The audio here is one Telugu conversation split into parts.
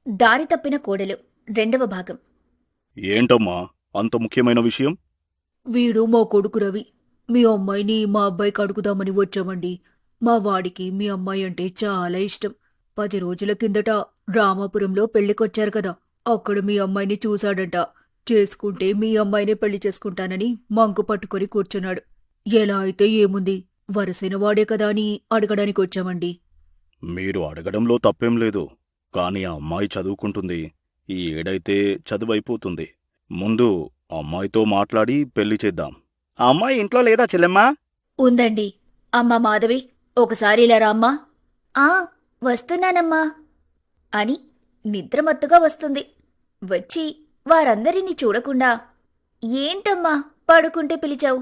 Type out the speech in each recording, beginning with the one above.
దారి తప్పిన కోడలు 2వ భాగం. ఏంటమ్మా అంత ముఖ్యమైన విషయం? వీడు మా కొడుకు రవి. మీ అమ్మాయిని మా అబ్బాయికి అడుగుదామని వచ్చామండి. మా వాడికి మీ అమ్మాయి అంటే చాలా ఇష్టం. 10 రోజుల కిందట రామాపురంలో పెళ్లికొచ్చారు కదా, అక్కడ మీ అమ్మాయిని చూశాడంట. చేసుకుంటే మీ అమ్మాయిని పెళ్లి చేసుకుంటానని మంకు పట్టుకొని కూర్చున్నాడు. ఎలా అయితే ఏముంది, వరసైన వాడే కదా అని అడగడానికి వచ్చామండి. మీరు అడగడంలో తప్పేం లేదు. కాని ఆ అమ్మాయి చదువుకుంటుంది. ఈ ఏడైతే చదువైపోతుంది. ముందు అమ్మాయితో మాట్లాడి పెళ్లి చేద్దాం. ఆ అమ్మాయి ఇంట్లో లేదా చెల్లెమ్మా? ఉందండి. అమ్మా మాధవి, ఒకసారి ఇలా రామ్మా. ఆ వస్తున్నానమ్మా అని నిద్రమత్తుగా వస్తుంది. వచ్చి వారందరినీ చూడకుండా, ఏంటమ్మా పడుకుంటే పిలిచావు?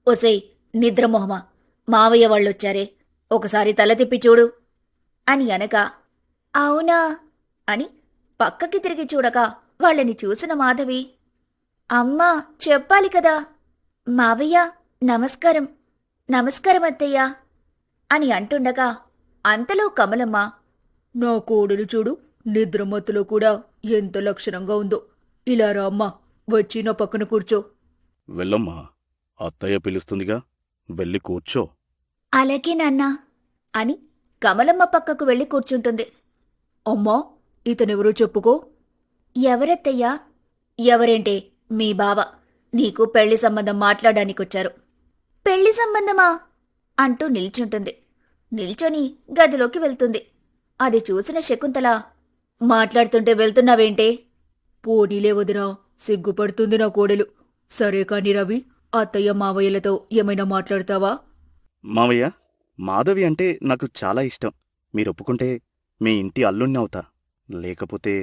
ఒసేయ్ నిద్రమొహమా, మావయ్య వాళ్ళొచ్చారే, ఒకసారి తల తిప్పి చూడు అని అనగా, అవునా అని పక్కకి తిరిగి చూడగా వాళ్ళని చూసిన మాధవి, అమ్మా చెప్పాలి కదా. మావయ్య నమస్కారం. నమస్కారం అత్తయ్యా అని అంటుండగా అంతలో కమలమ్మ, నా కోడలు చూడు, నిద్రమత్తులో కూడా ఎంత లక్షణంగా ఉందో. ఇలా రా అమ్మా, వచ్చి నా పక్కన కూర్చో. వెళ్ళమ్మా, అత్తయ్య పిలుస్తుందిగా, వెళ్ళి కూర్చో. అలాగే నాన్నా అని కమలమ్మ పక్కకు వెళ్ళి కూర్చుంటుంది. అమ్మా, ఇతనెవరో చెప్పుకో. ఎవరత్తయ్యా? ఎవరేంటే మీ బావ. నీకు పెళ్లి సంబంధం మాట్లాడానికొచ్చారు. పెళ్లి సంబంధమా అంటూ నిల్చుంటుంది. నిల్చొని గదిలోకి వెళ్తుంది. అది చూసిన శకుంతల, మాట్లాడుతుంటే వెళ్తున్నావేంటే? పోనీలే వదినా, సిగ్గుపడుతుంది నా కోడలు. సరే కాని రవి, అత్తయ్య మావయ్యలతో ఏమైనా మాట్లాడతావా? మావయ్య, మాధవి అంటే నాకు చాలా ఇష్టం. మీరొప్పుకుంటే మీ ఇంటి అల్లుణ్ణి అవుతా. లేకపోతే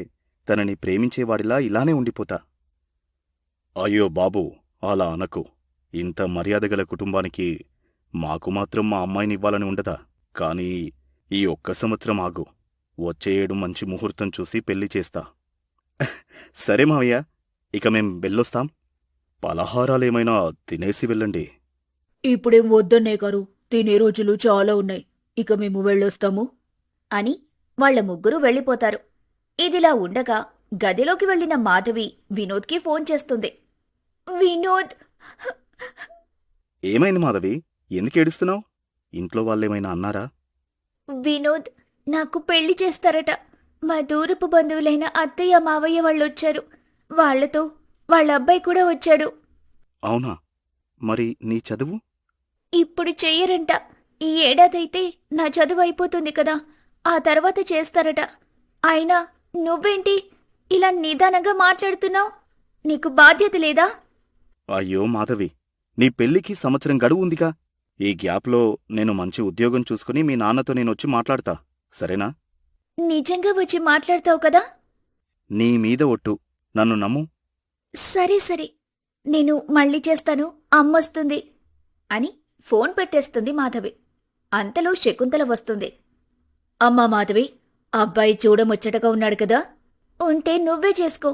తనని ప్రేమించేవాడిలా ఇలానే ఉండిపోతా. అయ్యో బాబూ, అలా అనకు. ఇంత మర్యాదగల కుటుంబానికి మాకు మాత్రం మా అమ్మాయినివ్వాలని ఉండదా? కానీ ఈ ఒక్క సంవత్సరం ఆగు. వచ్చే ఏడు మంచి ముహూర్తం చూసి పెళ్లి చేస్తా. సరే మావయ్య, ఇక మేం వెళ్ళొస్తాం. పలహారాలేమైనా తినేసి వెళ్ళండి. ఇప్పుడేం వద్దన్నే గారు, తినే రోజులు చాలా ఉన్నాయి. ఇక మేము వెళ్ళొస్తాము అని వాళ్ల ముగ్గురు వెళ్ళిపోతారు. ఇదిలా ఉండగా గదిలోకి వెళ్లిన మాధవి వినోద్కి ఫోన్ చేస్తుంది. వినోద్, ఏమైంది మాధవి, ఎందుకేడుస్తున్నావు? ఇంట్లో వాళ్ళేమైనా అన్నారా? వినోద్, నాకు పెళ్లి చేస్తారట. మా దూరపు బంధువులైన అత్తయ్య మావయ్య వాళ్ళొచ్చారు. వాళ్లతో వాళ్ళ అబ్బాయి కూడా వచ్చాడు. అవునా? మరి నీ చదువు? ఇప్పుడు చెయ్యరంట. ఈ ఏడాదైతే నా చదువు అయిపోతుంది కదా, ఆ తర్వాత చేస్తారట. అయినా నువ్వేంటి ఇలా నిదానంగా మాట్లాడుతున్నావు? నీకు బాధ్యత లేదా? అయ్యో మాధవి, నీ పెళ్లికి సంవత్సరం గడువు ఉందిగా. ఈ గ్యాప్లో నేను మంచి ఉద్యోగం చూసుకుని మీ నాన్నతో నేనొచ్చి మాట్లాడతా, సరేనా? నిజంగా వచ్చి మాట్లాడతావు కదా? నీ మీద ఒట్టు, నన్ను నమ్ము. సరే సరే, నేను మళ్ళీ చేస్తాను, అమ్మొస్తుంది అని ఫోన్ పెట్టేస్తుంది మాధవి. అంతలో శకుంతల వస్తుంది. అమ్మా మాధవి, అబ్బాయి చూడముచ్చటగా ఉన్నాడు కదా, ఉంటే నువ్వే చేసుకో.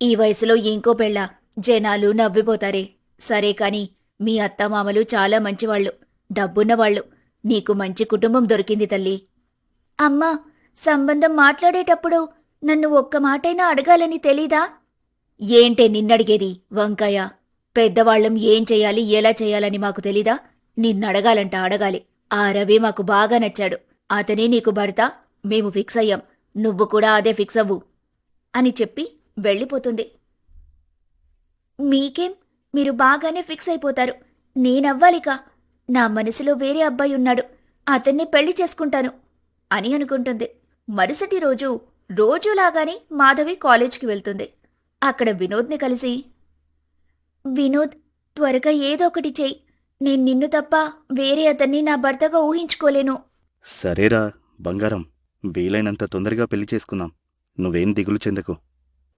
ఈ వయసులో ఇంకో పెళ్ళా? జనాలు నవ్విపోతారే. సరే కాని మీ అత్తమామలు చాలా మంచివాళ్లు, డబ్బున్నవాళ్లు. నీకు మంచి కుటుంబం దొరికింది తల్లి. అమ్మా, సంబంధం మాట్లాడేటప్పుడు నన్ను ఒక్క మాటైనా అడగాలని తెలీదా? ఏంటే నిన్నడిగేది వంకాయ? పెద్దవాళ్లం ఏం చెయ్యాలి, ఎలా చెయ్యాలని మాకు తెలీదా? నిన్నడగాలంట అడగాలి. ఆ రవి మాకు బాగా నచ్చాడు. అతనే నీకు భర్త. మేము ఫిక్స్ అయ్యాం. నువ్వు కూడా అదే ఫిక్స్ అవ్వు అని చెప్పి వెళ్ళిపోతుంది. మీకేం, మీరు బాగానే ఫిక్స్ అయిపోతారు. నేనవ్వాలిక. నా మనసులో వేరే అబ్బాయి ఉన్నాడు, అతన్ని పెళ్లి చేసుకుంటాను అని అనుకుంటుంది. మరుసటి రోజు రోజులాగానే మాధవి కాలేజ్కి వెళ్తుంది. అక్కడ వినోద్ని కలిసి, వినోద్, త్వరగా ఏదో ఒకటి చెయ్యి. నేను నిన్ను తప్ప వేరే అతన్ని నా భర్తగా ఊహించుకోలేను. సరేరా బంగారం, వీలైనంత తొందరగా పెళ్లి చేసుకుందాం. నువ్వేం దిగులు చెందకు.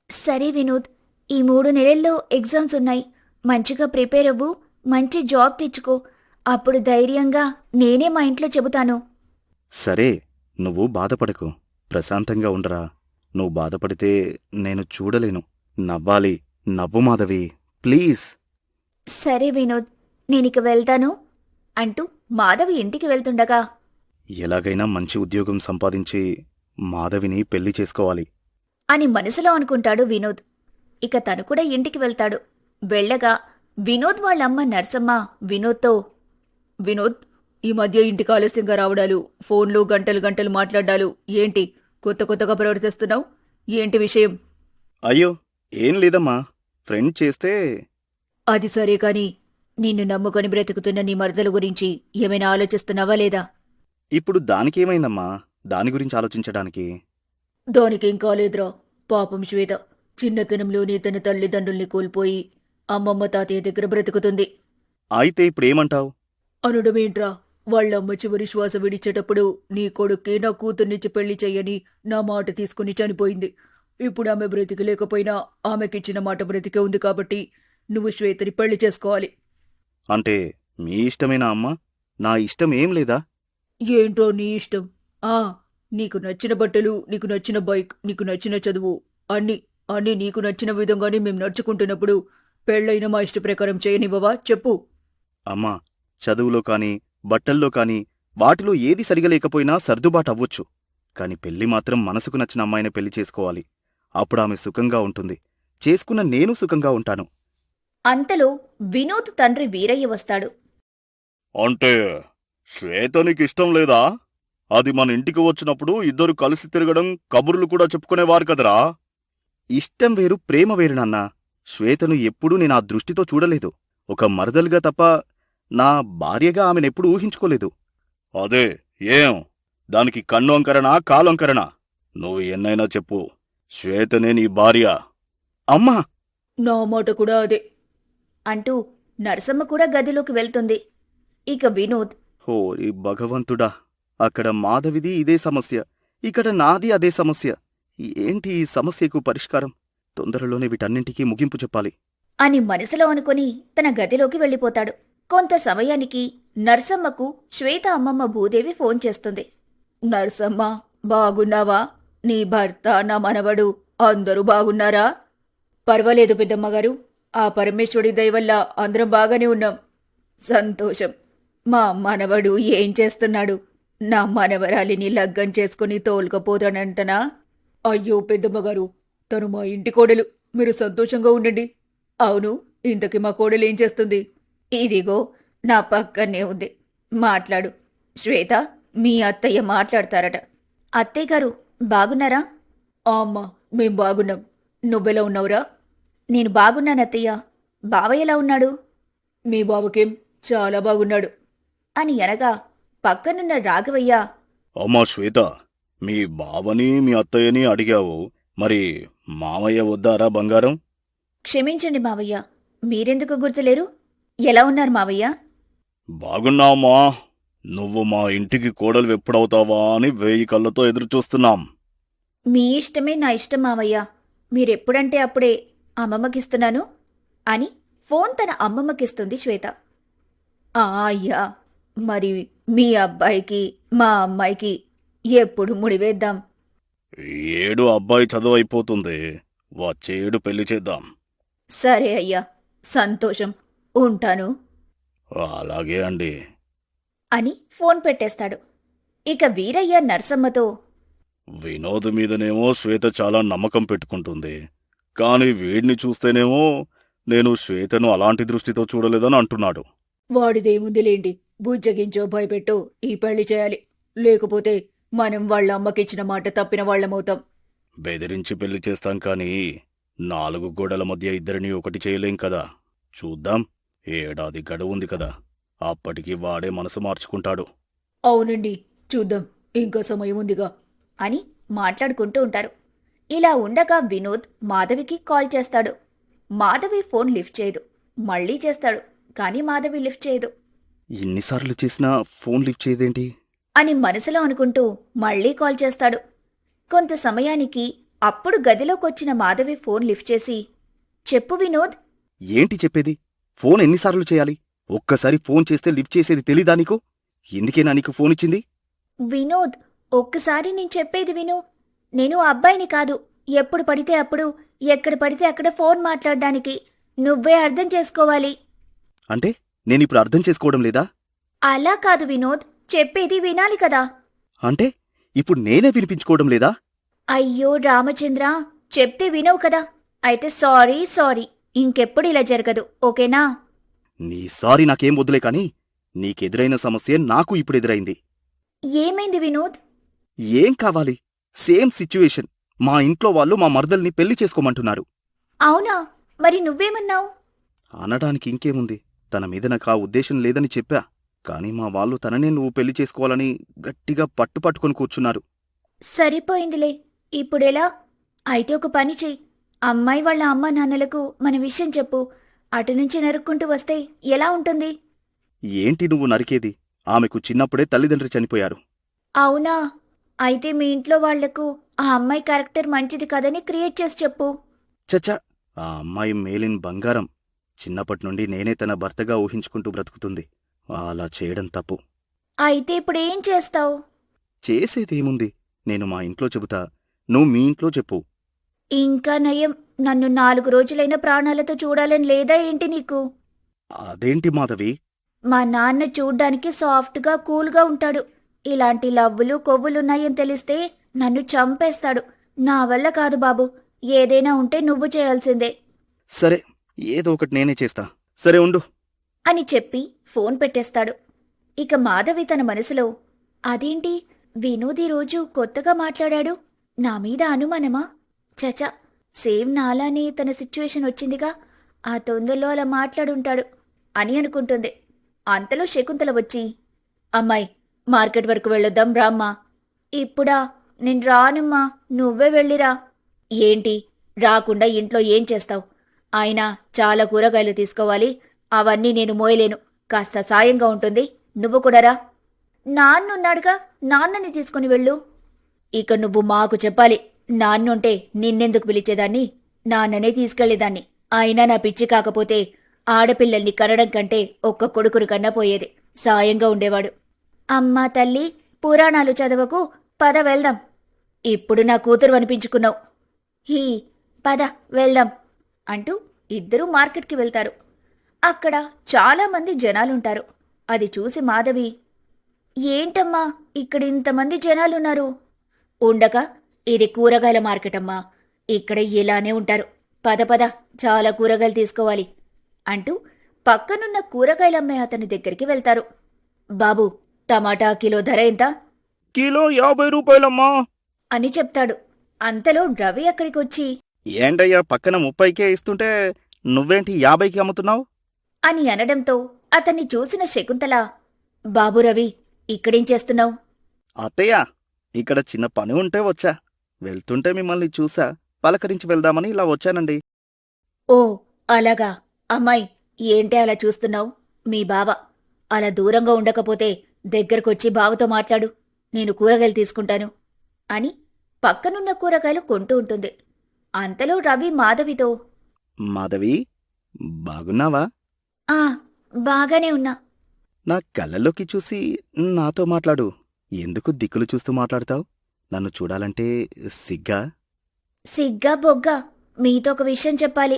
సరే వినోద్, ఈ 3 నెలల్లో ఎగ్జామ్స్ ఉన్నాయి. మంచిగా ప్రిపేర్ అవ్వు, మంచి జాబ్ తెచ్చుకో. అప్పుడు ధైర్యంగా నేనే మా ఇంట్లో చెబుతాను. సరే, నువ్వు బాధపడకు. ప్రశాంతంగా ఉండరా. నువ్వు బాధపడితే నేను చూడలేను. నవ్వాలి. నవ్వు మాధవి, ప్లీజ్. సరే వినోద్, నేనిక వెళ్తాను అంటూ మాధవి ఇంటికి వెళ్తుండగా, ఎలాగైనా మంచి ఉద్యోగం సంపాదించి మాధవిని పెళ్లి చేసుకోవాలి. అని మనసులో అనుకుంటాడు వినోద్. ఇక తను కూడా ఇంటికి వెళ్తాడు. వెళ్ళగా వినోద్ వాళ్ళమ్మ నర్సమ్మ వినోద్తో, వినోద్, ఈ మధ్య ఇంటికి ఆలస్యంగా రావడాలు, ఫోన్లో గంటలు గంటలు మాట్లాడాలు ఏంటి? కొత్త కొత్తగా ప్రవర్తిస్తున్నావు? ఏంటి విషయం? అయ్యో ఏం లేదమ్మా, ఫ్రెండ్ చేస్తే. అది సరే కాని నిన్ను నమ్ముకొని బ్రతుకుతున్న నీ మరదల గురించి ఏమైనా ఆలోచిస్తున్నావా లేదా? ఇప్పుడు దానికేమైందమ్మా, దాని గురించి ఆలోచించడానికి? దానికేం కాలేదురా. పాపం శ్వేత చిన్నతనంలోనే తన తల్లిదండ్రుల్ని కోల్పోయి అమ్మమ్మ తాతయ్య దగ్గర బ్రతుకుతుంది. అయితే ఇప్పుడేమంటావు? అనడమేంట్రా, వాళ్ళమ్మ చివరి శ్వాస విడిచేటప్పుడు నీ కొడుక్కి నా కూతుర్నిచ్చి పెళ్లి చెయ్యని నా మాట తీసుకుని చనిపోయింది. ఇప్పుడు ఆమె బ్రతికి లేకపోయినా ఆమెకిచ్చిన మాట బ్రతికే ఉంది కాబట్టి నువ్వు శ్వేతని పెళ్లి చేసుకోవాలి. అంటే మీ ఇష్టమేనా అమ్మా? నా ఇష్టం ఏం లేదా? ఏంటో నీ ఇష్టం. నీకు నచ్చిన బట్టలు, నీకు నచ్చిన బైక్, నీకు నచ్చిన చదువు, అన్నీ నీకు నచ్చిన విధంగానే మేం నడుచుకుంటున్నప్పుడు పెళ్ళైన మా ఇష్ట ప్రకారం చేయనివ్వవా చెప్పు. అమ్మా, చదువులో కాని బట్టల్లో కాని వాటిలో ఏది సరిగా లేకపోయినా సర్దుబాటు అవ్వొచ్చు. కాని పెళ్లి మాత్రం మనసుకు నచ్చిన అమ్మాయిని పెళ్లి చేసుకోవాలి. అప్పుడు ఆమె సుఖంగా ఉంటుంది, చేసుకున్న నేను సుఖంగా ఉంటాను. అంతలో వినోద్ తండ్రి వీరయ్య వస్తాడు. అంటే శ్వేత నీకిష్టం లేదా? అది మన ఇంటికి వచ్చినప్పుడు ఇద్దరు కలిసి తిరగడం, కబుర్లు కూడా చెప్పుకునేవారు కదరా. ఇష్టం వేరు, ప్రేమ వేరు నాన్నా. శ్వేతను ఎప్పుడూ నేను ఆ దృష్టితో చూడలేదు. ఒక మరదలుగా తప్ప నా భార్యగా ఆమెనెప్పుడూ ఊహించుకోలేదు. అదే ఏం? దానికి కన్ను అంకరనా, కాలంకరనా? నువ్వు ఎన్నైనా చెప్పు, శ్వేతనే నీ భార్య. అమ్మా! నా మాట కూడా అదే అంటూ నరసమ్మ కూడా గదిలోకి వెళ్తుంది. ఇక వినోద్, ఓరి భగవంతుడా! అక్కడ మాధవిది ఇదే సమస్య, ఇక్కడ నాది అదే సమస్య. ఏంటి ఈ సమస్యకు పరిష్కారం? తొందరలోనే వీటన్నింటికీ ముగింపు చెప్పాలి అని మనసులో అనుకుని తన గదిలోకి వెళ్ళిపోతాడు. కొంత సమయానికి నర్సమ్మకు శ్వేత అమ్మమ్మ భూదేవి ఫోన్ చేస్తుంది. నర్సమ్మ, బాగున్నావా? నీ భర్త, నా మనవడు అందరూ బాగున్నారా? పర్వాలేదు పెద్దమ్మగారు, ఆ పరమేశ్వరుడి దయ వల్ల అందరం బాగానే ఉన్నాం. సంతోషం. మా మనవడు ఏం చేస్తున్నాడు? నా మనవరాలిని లగ్గం చేసుకుని తోలుకపోతానంటనా? అయ్యో పెద్దమ్మగారు, తను మా ఇంటి కోడలు, మీరు సంతోషంగా ఉండండి. అవును, ఇంతకి మా కోడలు ఏం చేస్తుంది? ఇదిగో నా పక్కనే ఉంది, మాట్లాడు. శ్వేత, మీ అత్తయ్య మాట్లాడతారట. అత్తయ్య గారు బాగున్నారా? అమ్మా, మేం బాగున్నాం. నువ్వెలా ఉన్నావురా? నేను బాగున్నానత్తయ్య. బావయ్య ఎలా ఉన్నాడు? మీ బావకేం చాలా బాగున్నాడు అని అనగా పక్కనున్న రాఘవయ్య, అమ్మా శ్వేత, మీ బావని మీ అత్తయ్యని అడిగావు, మరి మామయ్య వద్దారా బంగారం? క్షమించండి మావయ్య, మీరెందుకు గుర్తులేరు? ఎలా ఉన్నారు మావయ్య? బాగున్నామ్మా. నువ్వు మా ఇంటికి కోడలు ఎప్పుడవుతావా అని 1000 కళ్ళతో ఎదురుచూస్తున్నాం. మీ ఇష్టమే నా ఇష్టం మావయ్య. మీరెప్పుడంటే అప్పుడే అమ్మమ్మకిస్తున్నాను అని ఫోన్ తన అమ్మమ్మకిస్తుంది శ్వేత. అయ్యా, మరి మీ అబ్బాయికి మా అమ్మాయికి ఎప్పుడు ముడివేద్దాం? ఏడు అబ్బాయి చదువు అయిపోతుంది, వచ్చే ఏడు పెళ్లి చేద్దాం. సరే అయ్యా, సంతోషం, ఉంటాను అలాగే అండి అని ఫోన్ పెట్టేస్తాడు. ఇక వీరయ్య నర్సమ్మతో, వినోద్ మీదనేమో శ్వేత చాలా నమ్మకం పెట్టుకుంటుంది, కాని వీడిని చూస్తేనేమో నేను శ్వేతను అలాంటి దృష్టితో చూడలేదని అంటున్నాడు. వాడిదేముందిలేండి, బుజ్జగించో భయపెట్టో ఈ పెళ్లి చేయాలి. లేకపోతే మనం వాళ్ళ అమ్మకిచ్చిన మాట తప్పిన వాళ్ళమవుతాం. బెదిరించి పెళ్లి చేస్తాం కానీ 4 గోడల మధ్య ఇద్దరిని ఒకటి చేయలేం కదా. చూద్దాం, ఏడాది గడువుంది కదా, అప్పటికి వాడే మనసు మార్చుకుంటాడు. అవునండి, చూద్దాం, ఇంకా సమయం ఉందిగా అని మాట్లాడుకుంటూ ఉంటారు. ఇలా ఉండగా వినోద్ మాధవికి కాల్ చేస్తాడు. మాధవి ఫోన్ లిఫ్ట్ చేయదు. మళ్ళీ చేస్తాడు, కానీ మాధవి లిఫ్ట్ చేయదు. ఎన్నిసార్లు చేసినా ఫోన్ లిఫ్ట్ చేయదేంటి అని మనసులో అనుకుంటూ మళ్ళీ కాల్ చేస్తాడు. కొంత సమయానికి అప్పుడు గదిలోకొచ్చిన మాధవి ఫోన్ లిఫ్ట్ చేసి, చెప్పు వినోద్. ఏంటి చెప్పేది? ఫోన్ ఎన్నిసార్లు చేయాలి? ఒక్కసారి ఫోన్ చేస్తే లిఫ్ట్ చేసేది తెలీదా నీకు? ఎందుకేనా నీకు ఫోన్ ఇచ్చింది? వినోద్, ఒక్కసారి నేను చెప్పేది విను. నేను అబ్బాయిని కాదు, ఎప్పుడు పడితే అప్పుడు ఎక్కడ పడితే అక్కడ ఫోన్ మాట్లాడడానికి. నువ్వే అర్థం చేసుకోవాలి. అంటే నేనిప్పుడు అర్థం చేసుకోవడం లేదా? అలా కాదు వినోద్, చెప్పేది వినాలి కదా. అంటే ఇప్పుడు నేనే వినిపించుకోవడం లేదా? అయ్యో రామచంద్ర, చెప్తే వినవు కదా. అయితే సారీ సారీ, ఇంకెప్పుడు ఇలా జరగదు, ఓకేనా? నీ సారీ నాకేం వద్దులే కాని నీకెదురైన సమస్య నాకు ఇప్పుడు ఎదురైంది. ఏమైంది వినోద్? ఏం కావాలి? Same situation. మా ఇంట్లో వాళ్ళు మా మరదల్ని పెళ్లి చేసుకోమంటున్నారు. అవునా? మరి నువ్వేమన్నావు? అనడానికి ఇంకేముంది, తన మీద నాకు ఆ ఉద్దేశం లేదని చెప్పా. కాని మా వాళ్ళు తననే నువ్వు పెళ్లి చేసుకోవాలని గట్టిగా పట్టుపట్టుకొని కూర్చున్నారు. సరిపోయిందిలే. ఇప్పుడెలా? అయితే ఒక పని చెయ్యి. అమ్మాయి వాళ్ళ అమ్మా నాన్నలకు మన విషయం చెప్పు. అటునుంచి నరుక్కుంటూ వస్తే ఎలా ఉంటుంది? ఏంటి నువ్వు నరికేది? ఆమెకు చిన్నప్పుడే తల్లిదండ్రి చనిపోయారు. అవునా? అయితే మీ ఇంట్లో వాళ్లకు ఆ అమ్మాయి క్యారెక్టర్ మంచిది కాదని క్రియేట్ చేసి చెప్పు. చచ్చా, ఆ అమ్మాయి మేలిన్ బంగారం. చిన్నప్పటినుండి నేనే తన భర్తగా ఊహించుకుంటూ బ్రతుకుతుంది. అలా చేయడం తప్పు. అయితే ఇప్పుడేం చేస్తావు? చేసేదేముంది, నేను మా ఇంట్లో చెబుతా, నువ్వు మీ ఇంట్లో చెప్పు. ఇంకా నయం, నన్ను 4 రోజులైన ప్రాణాలతో చూడాలని లేదా ఏంటి నీకు? అదేంటి మాధవి? మా నాన్న చూడ్డానికి సాఫ్ట్గా కూల్గా ఉంటాడు. ఇలాంటి లవ్వులు కొవ్వులున్నాయని తెలిస్తే నన్ను చంపేస్తాడు. నా వల్ల కాదు బాబు. ఏదైనా ఉంటే నువ్వు చేయాల్సిందే సరే, ఏదో ఒకటి నేనే చేస్తా. సరే ఉండు అని చెప్పి ఫోన్ పెట్టేస్తాడు. ఇక మాధవి తన మనసులో, అదేంటి వినోద్ ఈ రోజు కొత్తగా మాట్లాడాడు, నా మీద అనుమానమా? చచా, సేమ్ నాలానే తన సిచ్యువేషన్ వచ్చిందిగా, ఆ తొందరలో అలా మాట్లాడుంటాడు అని అనుకుంటుంది. అంతలో శకుంతల వచ్చి, అమ్మాయి, మార్కెట్ వరకు వెళ్ళొద్దాం రామ్మా. ఇప్పుడా? నేను రానుమ్మా, నువ్వే వెళ్ళిరా. ఏంటి, రాకుండా ఇంట్లో ఏం చేస్తావు? అయినా చాలా కూరగాయలు తీసుకోవాలి, అవన్నీ నేను మోయలేను. కాస్త సాయంగా ఉంటుంది, నువ్వు కూడా రా. నాన్నున్నాడుగా, నాన్నని తీసుకుని వెళ్ళు. ఇక నువ్వు మాకు చెప్పాలి. నాన్నుంటే నిన్నెందుకు పిలిచేదాన్ని? నాన్ననే తీసుకెళ్లేదాన్ని. అయినా నా పిచ్చి కాకపోతే ఆడపిల్లల్ని కనడం కంటే ఒక్క కొడుకుని కన్నా పోయేది. సాయంగా ఉండేవాడు. అమ్మా తల్లి, పురాణాలు చదవకు, పద వెళ్దాం. ఇప్పుడు నా కూతురు అనిపించుకున్నావు. హీ, పద వెళ్దాం అంటూ ఇద్దరూ మార్కెట్కి వెళ్తారు. అక్కడ చాలామంది జనాలుంటారు. అది చూసి మాధవి, ఏంటమ్మా ఇక్కడ ఇంతమంది జనాలున్నారు? ఉండక, ఇది కూరగాయల మార్కెట్ అమ్మా, ఇక్కడ ఇలానే ఉంటారు. పద పద, చాలా కూరగాయలు తీసుకోవాలి అంటూ పక్కనున్న కూరగాయలమ్మే అతని దగ్గరికి వెళ్తారు. బాబు, టమాటా కిలో ధర ఎంత? కిలో 50 రూపాయలమ్మా అని చెప్తాడు. అంతలో రవి అక్కడికొచ్చి, ఏంటయ్యా, పక్కన 30కే ఇస్తుంటే నువ్వేంటి 50కి అమ్ముతున్నావు? అని అనడంతో అతన్ని చూసిన శకుంతల, బాబు రవి, ఇక్కడేం చేస్తున్నావు? అత్తయ్య, ఇక్కడ చిన్న పని ఉంటే వచ్చా. వెళ్తుంటే మిమ్మల్ని చూసా, పలకరించి వెళ్దామని ఇలా వచ్చానండి. ఓ అలాగా. అమ్మాయి, ఏంటే అలా చూస్తున్నావు? మీ బావ. అలా దూరంగా ఉండకపోతే దగ్గరకొచ్చి బావతో మాట్లాడు, నేను కూరగాయలు తీసుకుంటాను అని పక్కనున్న కూరగాయలు కొంటూ ఉంటుంది. అంతలో రవి మాధవితో, మాధవి, బాగున్నావా? ఆ బాగానే ఉన్నా. నా కళ్ళల్లోకి చూసి నాతో మాట్లాడు. ఎందుకు దిక్కులు చూస్తూ మాట్లాడతావు? నన్ను చూడాలంటే సిగ్గా? సిగ్గా బొగ్గా, మీతో ఒక విషయం చెప్పాలి.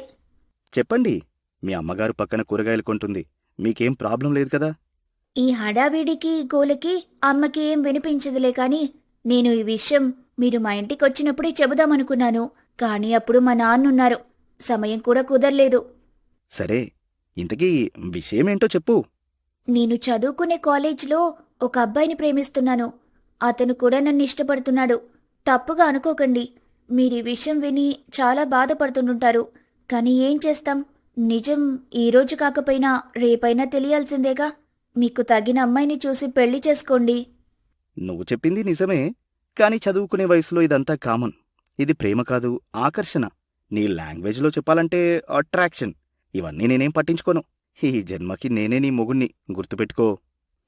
చెప్పండి. మీ అమ్మగారు పక్కన కూరగాయలు కొంటుంది, మీకేం ప్రాబ్లం లేదు కదా? ఈ హడావిడికి గోలకి అమ్మకి ఏం వినిపించదులే కాని, నేను ఈ విషయం మీరు మా ఇంటికొచ్చినప్పుడే చెబుదామనుకున్నాను. కాని అప్పుడు మా నాన్నున్నారు, సమయం కూడా కుదరలేదు. సరే, ఇంతకీ విషయమేంటో చెప్పు. నేను చదువుకునే కాలేజ్లో ఒక అబ్బాయిని ప్రేమిస్తున్నాను. అతను కూడా నన్ను ఇష్టపడుతున్నాడు. తప్పుగా అనుకోకండి. మీరీ విషయం విని చాలా బాధపడుతుంటారు. కానీ ఏం చేస్తాం, నిజం ఈరోజు కాకపోయినా రేపైనా తెలియాల్సిందేగా. మీకు తగిన అమ్మాయిని చూసి పెళ్లి చేసుకోండి. నువ్వు చెప్పింది నిజమే, కాని చదువుకునే వయసులో ఇదంతా కామన్. ఇది ప్రేమ కాదు, ఆకర్షణ. నీ లాంగ్వేజ్లో చెప్పాలంటే అట్రాక్షన్. ఇవన్నీ నేనేం పట్టించుకోను. ఈ జన్మకి నేనే నీ మొగుణ్ణి, గుర్తుపెట్టుకో.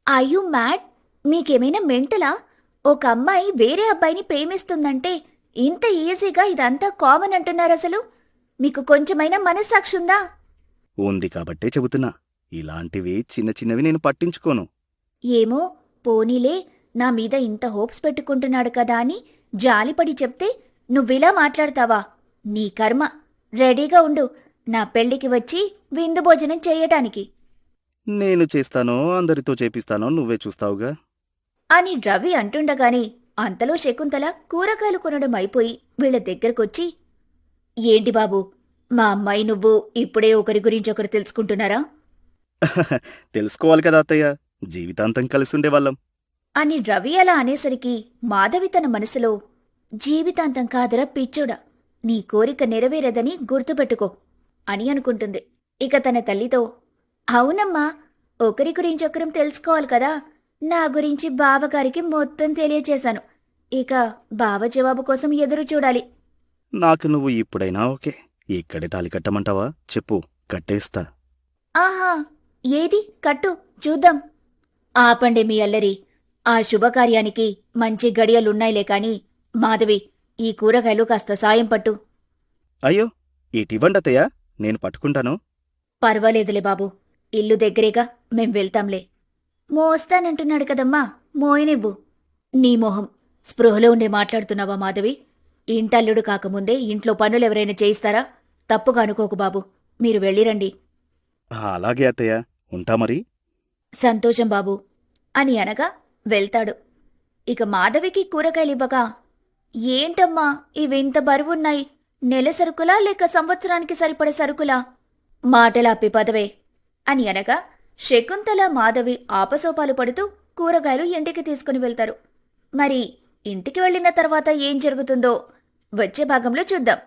అయ్యూ మ్యాడ్, మీకేమైనా మెంటలా? ఒక అమ్మాయి వేరే అబ్బాయిని ప్రేమిస్తుందంటే ఇంత ఈజీగా ఇదంతా కామన్ అంటున్నారసలు? మీకు కొంచెమైనా మనస్సాక్షుందా? ఉంది కాబట్టే చెబుతున్నా. ఇలాంటివి చిన్న చిన్నవి నేను పట్టించుకోను. ఏమో, పోనీలే, నా మీద ఇంత హోప్స్ పెట్టుకుంటున్నాడు కదా అని జాలిపడి చెప్తే నువ్విలా మాట్లాడతావా? నీ కర్మ. రెడీగా ఉండు, నా పెళ్లికి వచ్చి విందు భోజనం చెయ్యటానికి నేను చేస్తానో అందరితో చేపిస్తానో నువ్వే చూస్తావుగా అని రవి అంటుండగానే అంతలో శకుంతల కూరగాయలు కొనడం అయిపోయి వీళ్ల దగ్గరకొచ్చి, ఏంటి బాబు, మా అమ్మాయి నువ్వు ఇప్పుడే ఒకరి గురించి ఒకరు తెలుసుకుంటున్నారా తెలుసుకోవాలి కదా అత్తయ్య, జీవితాంతం కలిసుండేవాళ్ళం. అని రవి అలా అనేసరికి మాధవి తన మనసులో, జీవితాంతం కాదరా పిచ్చోడా, నీ కోరిక నెరవేరదని గుర్తుపెట్టుకో అని అనుకుంటుంది. ఇక తన తల్లితో, అవునమ్మా, ఒకరి గురించి ఒకరం తెలుసుకోవాలి కదా, నా గురించి బావగారికి మొత్తం తెలియచేశాను. ఇక బావ జవాబు కోసం ఎదురు చూడాలి. నాకు నువ్వు ఇప్పుడైనా ఓకే. ఇక్కడే తాళి కట్టమంటావా? చెప్పు, కట్టేస్తా. ఆహా, ఏది కట్టు చూద్దాం. ఆపండి మీ అల్లరి. ఆ శుభకార్యానికి మంచి గడియలున్నాయిలే కాని, మాధవి, ఈ కూరగాయలు కాస్త సాయం పట్టు. అయ్యో, ఇటివ్వండి అత్తయ్య, నేను పట్టుకుంటాను. పర్వాలేదులే బాబు, ఇల్లు దగ్గరేగా, మేం వెళ్తాంలే. మోస్తానంటున్నాడు కదమ్మా, మోయనివ్వు. నీ మొహం, స్పృహలో ఉండే మాట్లాడుతున్నావా మాధవి? ఇంటల్లుడు కాకముందే ఇంట్లో పనులెవరైనా చేయిస్తారా? తప్పుగా అనుకోకు బాబు, మీరు వెళ్ళిరండి. అలాగే అత్తయ్య, ఉంటా మరి. సంతోషం బాబు అని అనగా వెళ్తాడు. ఇక మాధవికి కూరగాయలివ్వగా, ఏంటమ్మా ఇవింత బరువున్నాయి, నెల సరుకులా లేక సంవత్సరానికి సరిపడే సరుకులా? మాటలాపి పదవే అని అనగా శకుంతల మాధవి ఆపసోపాలు పడుతూ కూరగాయలు ఇంటికి తీసుకుని వెళ్తారు. మరి ఇంటికి వెళ్ళిన తర్వాత ఏం జరుగుతుందో వచ్చే భాగంలో చూద్దాం.